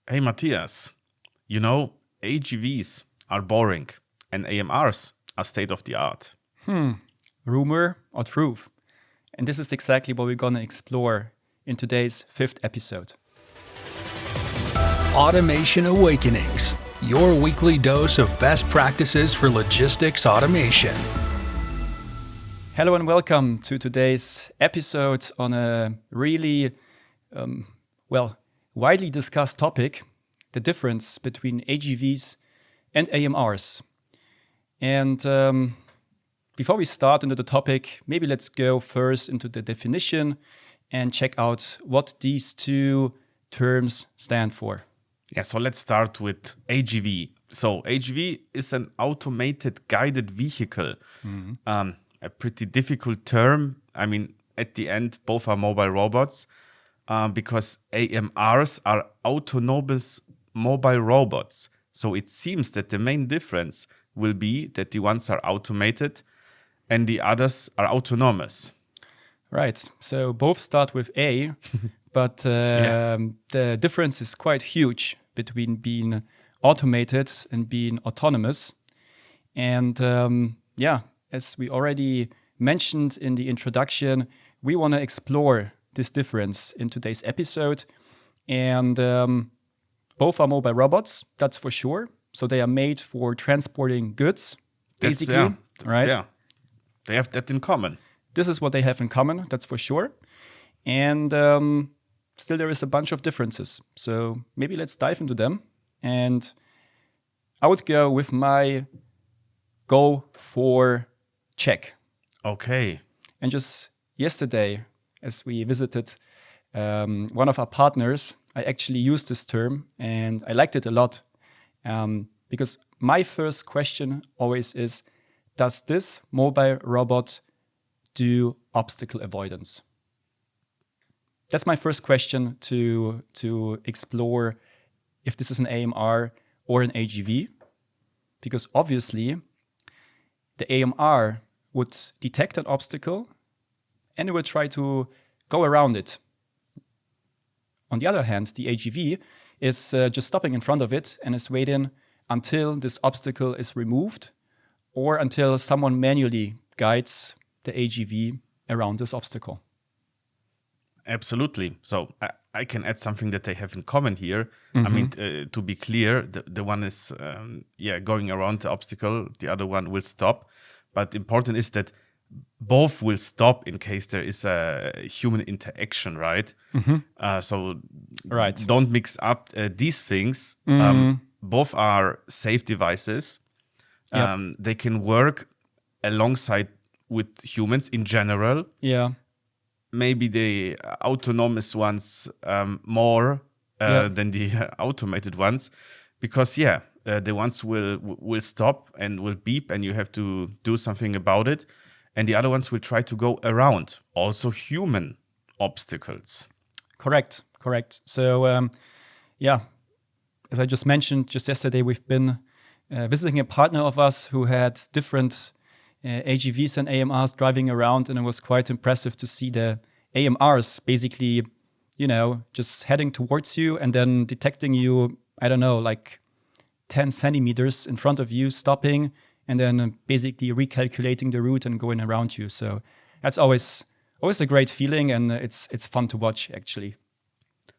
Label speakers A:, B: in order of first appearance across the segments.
A: Hey Matthias, you know, AGVs are boring and AMRs are state of the art.
B: Rumor or truth? And this is exactly what we're going to explore in today's fifth episode.
C: Automation Awakenings, your weekly dose of best practices for logistics automation.
B: Hello and welcome to today's episode on a really, widely discussed topic, the difference between AGVs and AMRs. And before we start into the topic, maybe let's go first into the definition and check out what these two terms stand for.
A: Yeah, so let's start with AGV. So AGV is an automated guided vehicle. A pretty difficult term. I mean, at the end, both are mobile robots because AMRs are autonomous mobile robots. So it seems that the main difference will be that the ones are automated and the others are autonomous.
B: Right. So both start with A, but the difference is quite huge between being automated and being autonomous. And as we already mentioned in the introduction, we want to explore this difference in today's episode. And both are mobile robots, that's for sure. So they are made for transporting goods, basically, right?
A: Yeah, they have that in common.
B: This is what they have in common, that's for sure. And still there is a bunch of differences. So maybe let's dive into them. And I would go with my go for check.
A: Okay.
B: And just yesterday, as we visited one of our partners, I actually used this term and I liked it a lot. Because my first question always is, does this mobile robot do obstacle avoidance? That's my first question to explore if this is an AMR or an AGV. Because obviously, the AMR would detect an obstacle and it would try to go around it. On the other hand, the AGV is just stopping in front of it and is waiting until this obstacle is removed or until someone manually guides the AGV around this obstacle.
A: Absolutely. So I can add something that they have in common here. I mean, to be clear, the one is going around the obstacle. The other one will stop. But important is that both will stop in case there is a human interaction, right? So don't mix up these things. Both are safe devices. They can work alongside with humans in general.
B: Yeah.
A: Maybe the autonomous ones more than the automated ones, because the ones will stop and will beep, and you have to do something about it, and the other ones will try to go around also human obstacles.
B: Correct. So as I just mentioned, just yesterday we've been visiting a partner of us who had different AGVs and AMRs driving around, and it was quite impressive to see the AMRs basically, just heading towards you and then detecting you, I don't know, like 10 centimeters in front of you, stopping, and then basically recalculating the route and going around you. So that's always a great feeling, and it's fun to watch, actually.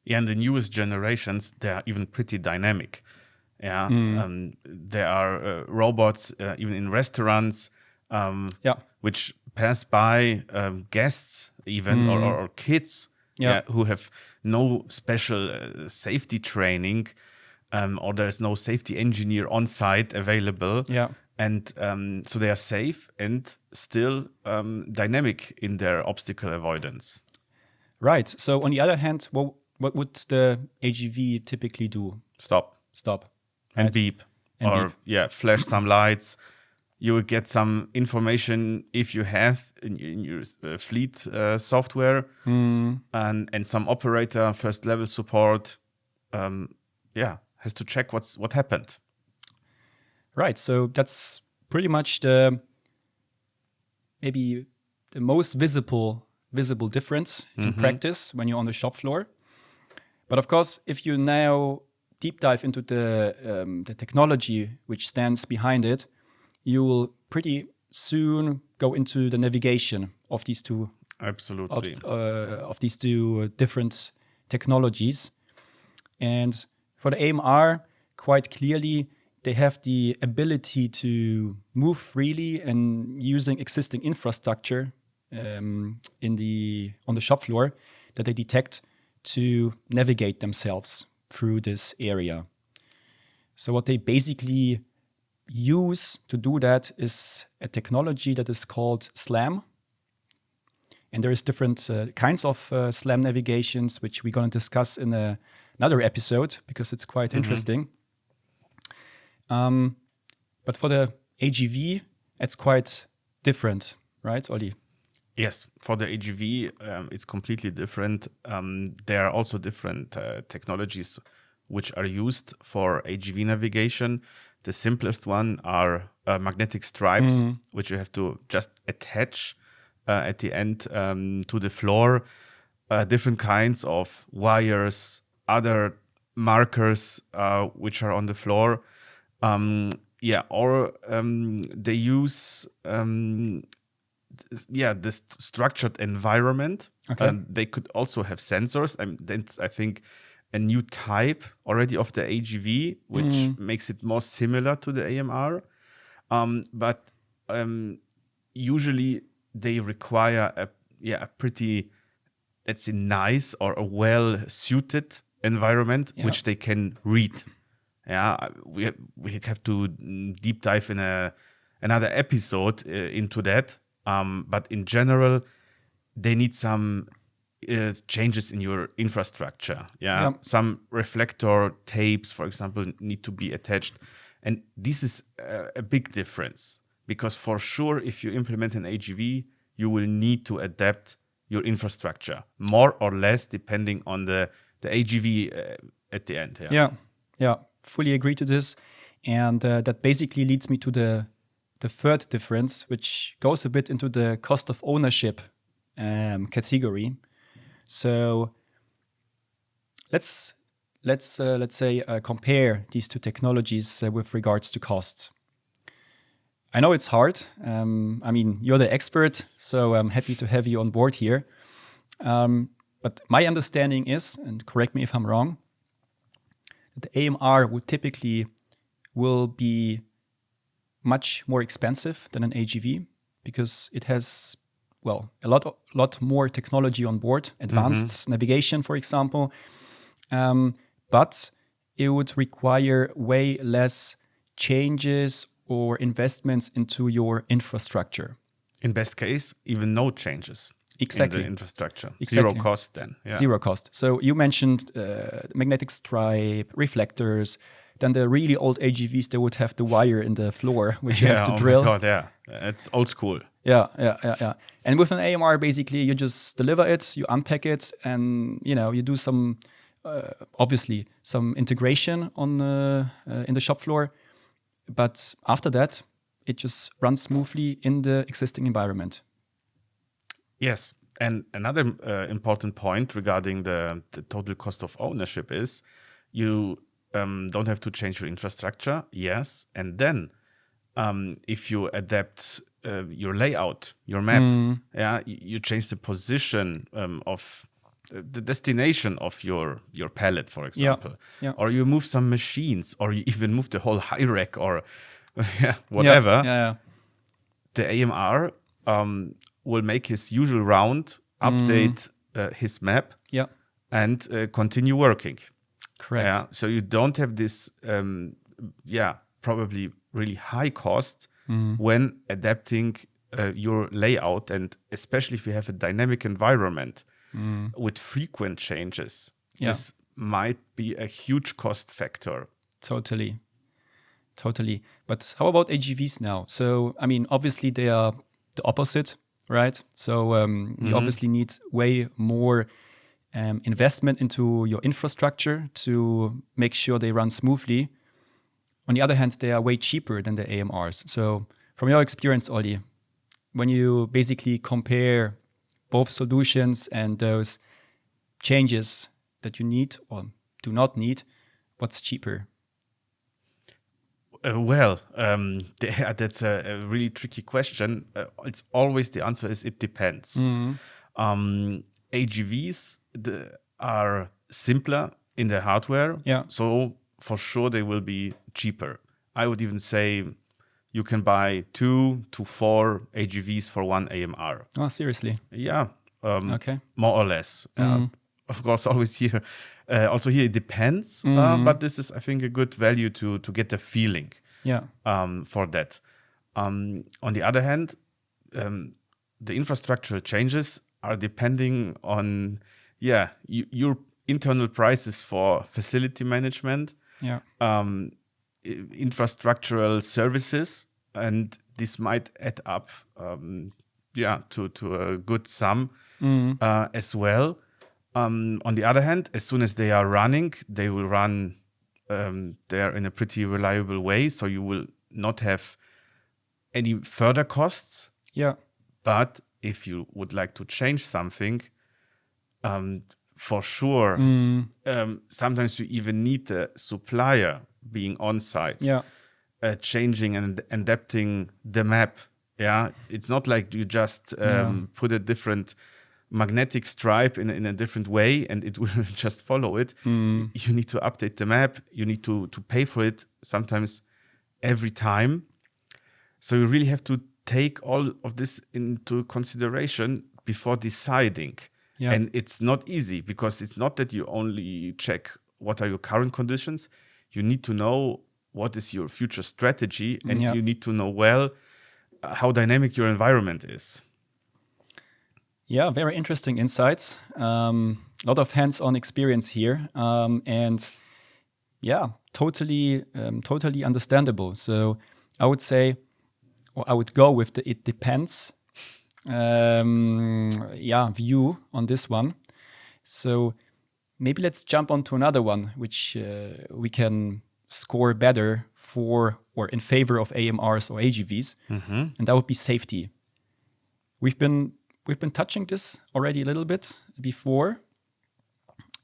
A: Yeah, and the newest generations, they are even pretty dynamic. Yeah, there are robots even in restaurants, which pass by guests even or kids who have no special safety training, or there's no safety engineer on site available.
B: Yeah.
A: And so they are safe and still dynamic in their obstacle avoidance.
B: Right. So on the other hand, what would the AGV typically do?
A: Stop. And
B: Right.
A: beep.
B: And beep.
A: Flash some lights. You will get some information if you have in your fleet software and some operator first level support. Has to check what happened.
B: Right. So that's pretty much maybe the most visible difference in practice when you're on the shop floor. But of course, if you now deep dive into the technology which stands behind it, you will pretty soon go into the navigation of these two
A: Absolutely.
B: of these two different technologies. And for the AMR, quite clearly, they have the ability to move freely and using existing infrastructure on the shop floor that they detect to navigate themselves through this area. So what they basically use to do that is a technology that is called SLAM. And there is different kinds of SLAM navigations, which we're going to discuss in another episode because it's quite interesting. But for the AGV, it's quite different, right, Olli?
A: Yes, for the AGV, it's completely different. There are also different technologies which are used for AGV navigation. The simplest one are magnetic stripes, which you have to just attach at the end to the floor. Different kinds of wires, other markers which are on the floor. Or they use this structured environment.
B: Okay.
A: They could also have sensors. That's, I think, a new type already of the AGV, which makes it more similar to the AMR. But usually they require a pretty, let's say, nice or a well-suited environment, which they can read. Yeah, we have to deep dive in another episode into that. But in general, they need some changes in your infrastructure. Some reflector tapes, for example, need to be attached. And this is a big difference because for sure, if you implement an AGV, you will need to adapt your infrastructure more or less depending on the AGV at the end.
B: Yeah, fully agree to this. And that basically leads me to the third difference, which goes a bit into the cost of ownership category. So let's say compare these two technologies with regards to costs. I know it's hard. You're the expert, so I'm happy to have you on board here. But my understanding is, and correct me if I'm wrong, that the AMR will be much more expensive than an AGV because it has, a lot more technology on board, advanced navigation, for example. But it would require way less changes or investments into your infrastructure.
A: In best case, even no changes.
B: Exactly.
A: In the infrastructure.
B: Exactly.
A: Zero cost then. Yeah.
B: Zero cost. So you mentioned magnetic stripe, reflectors. Then the really old AGVs, they would have the wire in the floor, which you have to drill.
A: Oh my God, yeah. It's old school.
B: Yeah. And with an AMR, basically, you just deliver it, you unpack it, and you do some, obviously, some integration on in the shop floor. But after that, it just runs smoothly in the existing environment.
A: Yes. And another important point regarding the total cost of ownership is you don't have to change your infrastructure. Yes. And then if you adapt your layout, your map, you change the position of the destination of your pallet, for example.
B: Yeah.
A: Or you move some machines, or you even move the whole high rack or whatever.
B: Yeah.
A: The AMR will make his usual round, update his map, and continue working.
B: Correct.
A: So you don't have this, probably really high cost when adapting your layout, and especially if you have a dynamic environment with frequent changes. This might be a huge cost factor.
B: Totally. But how about AGVs now? So, obviously they are the opposite, right? So you obviously need way more investment into your infrastructure to make sure they run smoothly. On the other hand, they are way cheaper than the AMRs. So from your experience, Olli, when you basically compare both solutions and those changes that you need or do not need, what's cheaper?
A: That's a really tricky question. It's always the answer is it depends. AGVs are simpler in their hardware, so for sure they will be cheaper. I would even say you can buy 2 to 4 AGVs for one AMR.
B: Oh, seriously?
A: Yeah.
B: Okay.
A: More or less. Of course, always here. Also here it depends, but this is, I think, a good value to get the feeling for that. On the other hand, the infrastructural changes are depending on your internal prices for facility management, infrastructural services, and this might add up to a good sum as well. On the other hand, as soon as they are running, they will run there in a pretty reliable way, so you will not have any further costs. But if you would like to change something, for sure, sometimes you even need the supplier being on site, changing and adapting the map. It's not like you just put a different magnetic stripe in a different way and it will just follow it. You need to update the map. You need to pay for it sometimes every time. So you really have to take all of this into consideration before deciding. And it's not easy because it's not that you only check what are your current conditions. You need to know what is your future strategy, and you need to know well how dynamic your environment is.
B: Yeah, very interesting insights. A lot of hands-on experience here, and totally understandable. So I would say, or I would go with the "it depends" view on this one. So maybe let's jump on to another one, which we can score better for or in favor of AMRs or AGVs, and that would be safety. We've been touching this already a little bit before.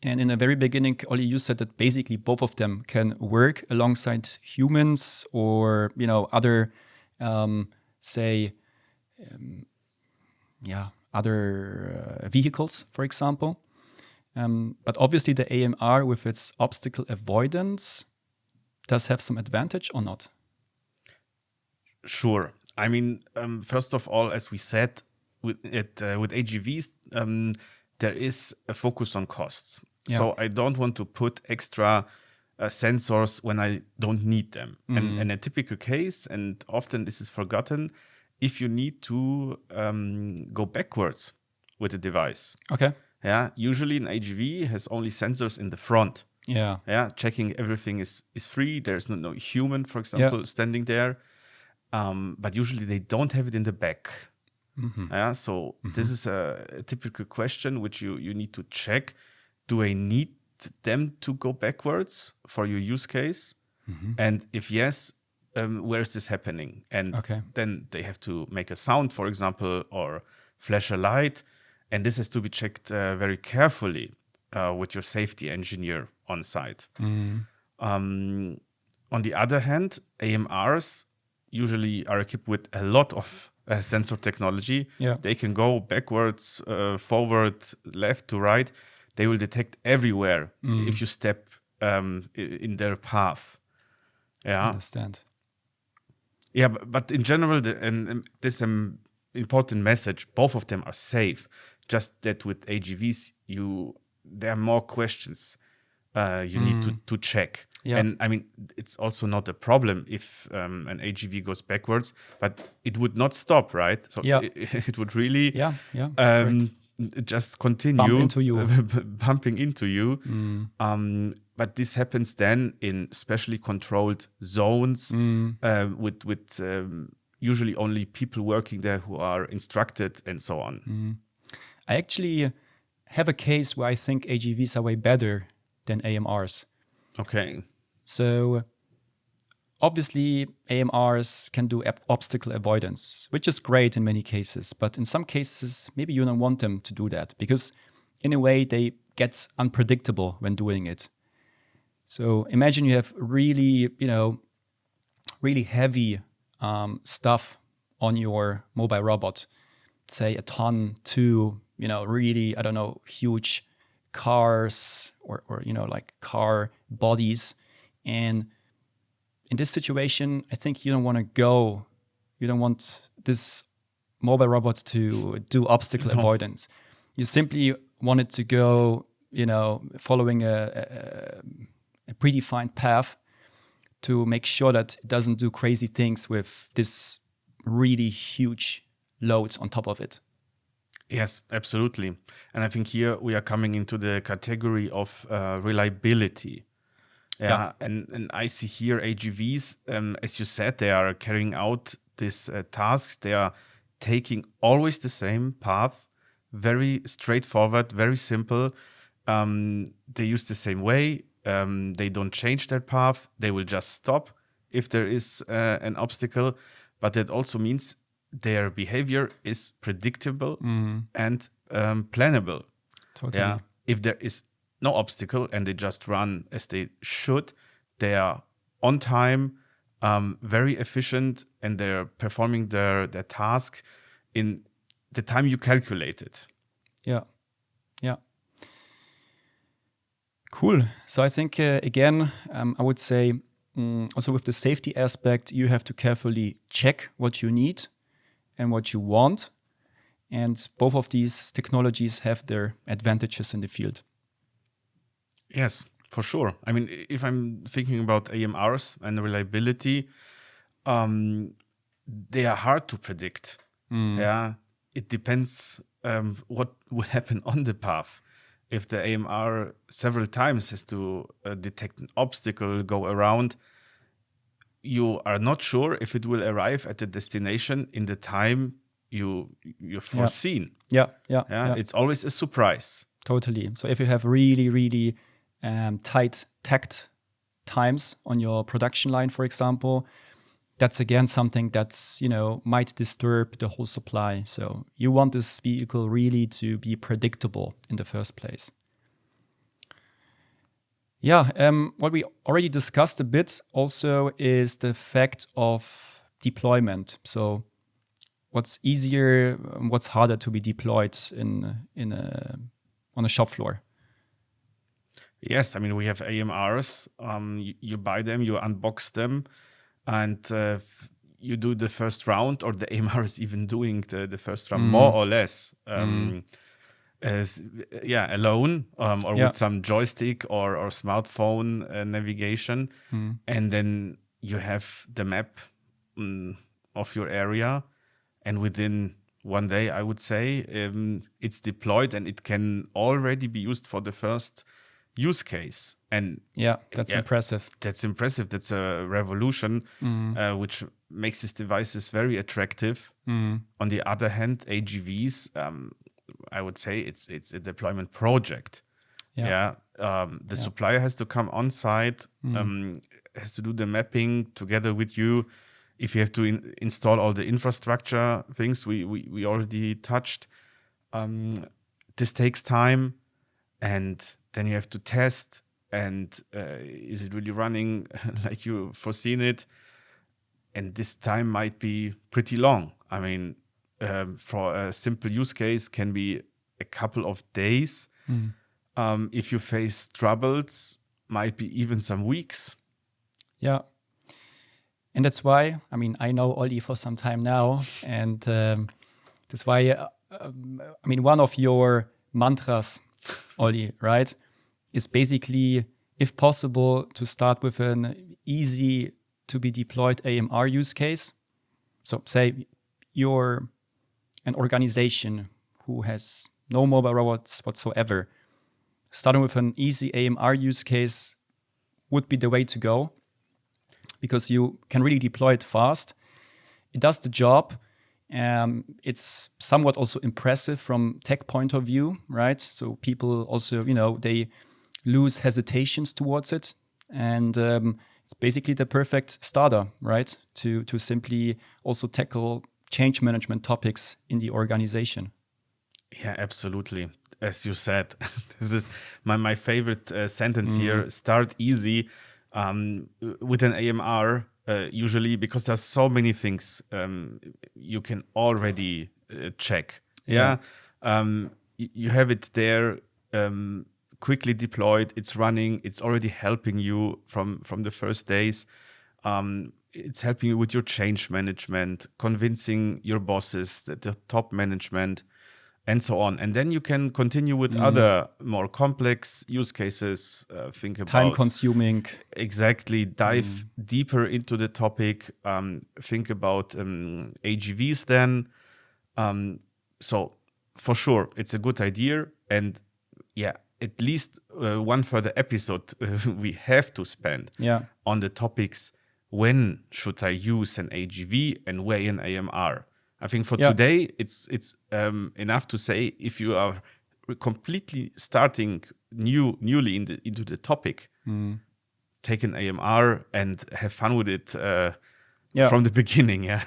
B: And in the very beginning, Ollie, you said that basically both of them can work alongside humans or, other, other vehicles, for example. But obviously the AMR with its obstacle avoidance does have some advantage or not?
A: Sure. I mean, first of all, as we said, with AGVs, there is a focus on costs. So I don't want to put extra sensors when I don't need them. And a typical case, and often this is forgotten, if you need to go backwards with a device.
B: Okay.
A: Usually an AGV has only sensors in the front. Checking everything is free. There's no human, for example, standing there. But usually they don't have it in the back. So this is a typical question which you need to check. Do I need them to go backwards for your use case? And if yes, where is this happening? And then they have to make a sound, for example, or flash a light. And this has to be checked very carefully with your safety engineer on site. On the other hand, AMRs usually are equipped with a lot of sensor technology. They can go backwards, forward, left to right. They will detect everywhere if you step in their path.
B: Understand.
A: But in general, this important message, both of them are safe. Just that with AGVs, there are more questions you need to check. And I mean, it's also not a problem if an AGV goes backwards, but it would not stop, right? So it would really just continue bumping into you. But this happens then in specially controlled zones with usually only people working there who are instructed and so on.
B: I actually have a case where I think AGVs are way better than AMRs.
A: Okay.
B: So obviously AMRs can do obstacle avoidance, which is great in many cases. But in some cases, maybe you don't want them to do that because in a way they get unpredictable when doing it. So imagine you have really, really heavy stuff on your mobile robot, say a ton, two, really, I don't know, huge cars or like car bodies. And in this situation, I think you don't want this mobile robot to do obstacle avoidance. You simply want it to go, following a predefined path to make sure that it doesn't do crazy things with this really huge load on top of it.
A: Yes, absolutely. And I think here we are coming into the category of reliability. Yeah. And I see here AGVs, as you said, they are carrying out these tasks. They are taking always the same path, very straightforward, very simple. They use the same way. They don't change their path. They will just stop if there is an obstacle. But that also means their behavior is predictable and plannable.
B: Totally.
A: Yeah. If there is no obstacle and they just run as they should, they are on time, very efficient, and they're performing their task in the time you calculated.
B: Yeah. Cool. So I think, again, I would say also with the safety aspect, you have to carefully check what you need and what you want. And both of these technologies have their advantages in the field.
A: Yes, for sure. I mean, if I'm thinking about AMRs and reliability, they are hard to predict. Yeah, it depends what will happen on the path. If the AMR several times has to detect an obstacle, go around, you are not sure if it will arrive at the destination in the time you've foreseen.
B: Yeah.
A: It's always a surprise.
B: Totally. So if you have really, really tight takt times on your production line, for example, that's again something that's, might disturb the whole supply. So you want this vehicle really to be predictable in the first place. Yeah, what we already discussed a bit also is the fact of deployment. So what's easier, what's harder to be deployed on a shop floor?
A: Yes, I mean, we have AMRs. You buy them, you unbox them, and you do the first round, or the AMR is even doing the first round, more or less, alone, or with some joystick or smartphone navigation. And then you have the map of your area, and within one day, I would say, it's deployed and it can already be used for the first use case. And
B: that's impressive.
A: That's impressive. That's a revolution, which makes these devices very attractive. On the other hand, AGVs, I would say it's a deployment project. The supplier has to come on site, has to do the mapping together with you. If you have to install all the infrastructure things we already touched, this takes time, and then you have to test. And is it really running like you foreseen it? And this time might be pretty long. I mean, for a simple use case can be a couple of days. If you face troubles, might be even some weeks.
B: Yeah. And that's why, I mean, I know Olli for some time now. And that's why, one of your mantras, Olli, right, is basically, if possible, to start with an easy to be deployed AMR use case. So say you're an organization who has no mobile robots whatsoever. Starting with an easy AMR use case would be the way to go, because you can really deploy it fast. It does the job. It's somewhat also impressive from tech point of view, right? So people also, they lose hesitations towards it. And it's basically the perfect starter, right? To simply also tackle change management topics in the organization.
A: Yeah, absolutely. as you said, this is my favorite sentence here. Start easy with an AMR, usually, because there's so many things you can already check. Yeah. You have it there, quickly deployed. It's running. It's already helping you from the first days. It's helping you with your change management, convincing your bosses, the top management, and so on. And then you can continue with other more complex use cases. Think about
B: time-consuming.
A: Exactly. Dive deeper into the topic. Think about AGVs then. So for sure, it's a good idea. And yeah, at least one further episode we have to spend on the topics. When should I use an AGV and where an AMR? I think for today, it's enough to say if you are completely starting newly into the topic, take an AMR and have fun with it from the beginning. Yeah.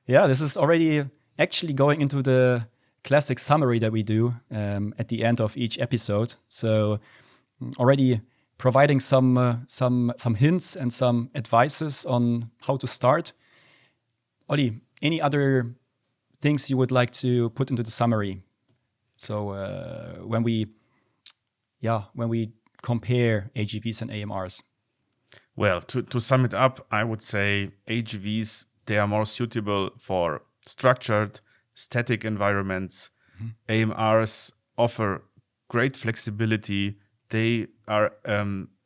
B: Yeah, this is already actually going into the classic summary that we do at the end of each episode. So already providing some hints and some advices on how to start. Oli, any other things you would like to put into the summary? So when we compare AGVs and AMRs.
A: Well, to sum it up, I would say AGVs, they are more suitable for structured, static environments. AMRs offer great flexibility. They are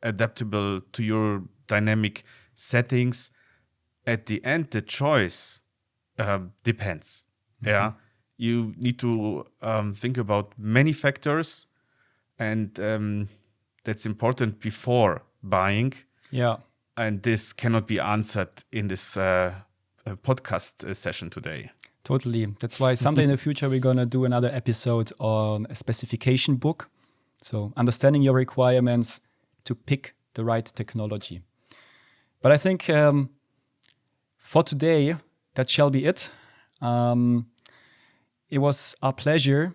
A: adaptable to your dynamic settings. At the end, the choice depends. Yeah, you need to think about many factors, and that's important before buying.
B: Yeah,
A: and this cannot be answered in this podcast session today.
B: Totally. That's why someday in the future we're gonna do another episode on a specification book. So understanding your requirements to pick the right technology. But I think for today, that shall be it. It was our pleasure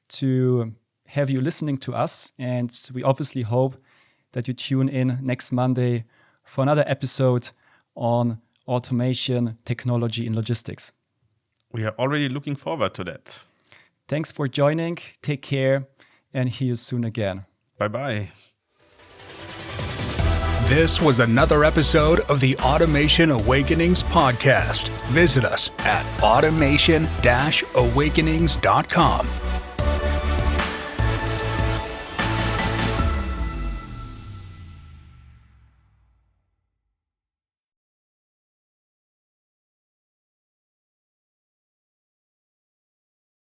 B: to have you listening to us. And we obviously hope that you tune in next Monday for another episode on automation, technology, and logistics.
A: We are already looking forward to that.
B: Thanks for joining. Take care. And hear you soon again.
A: Bye-bye.
C: This was another episode of the Automation Awakenings podcast. Visit us at automation-awakenings.com.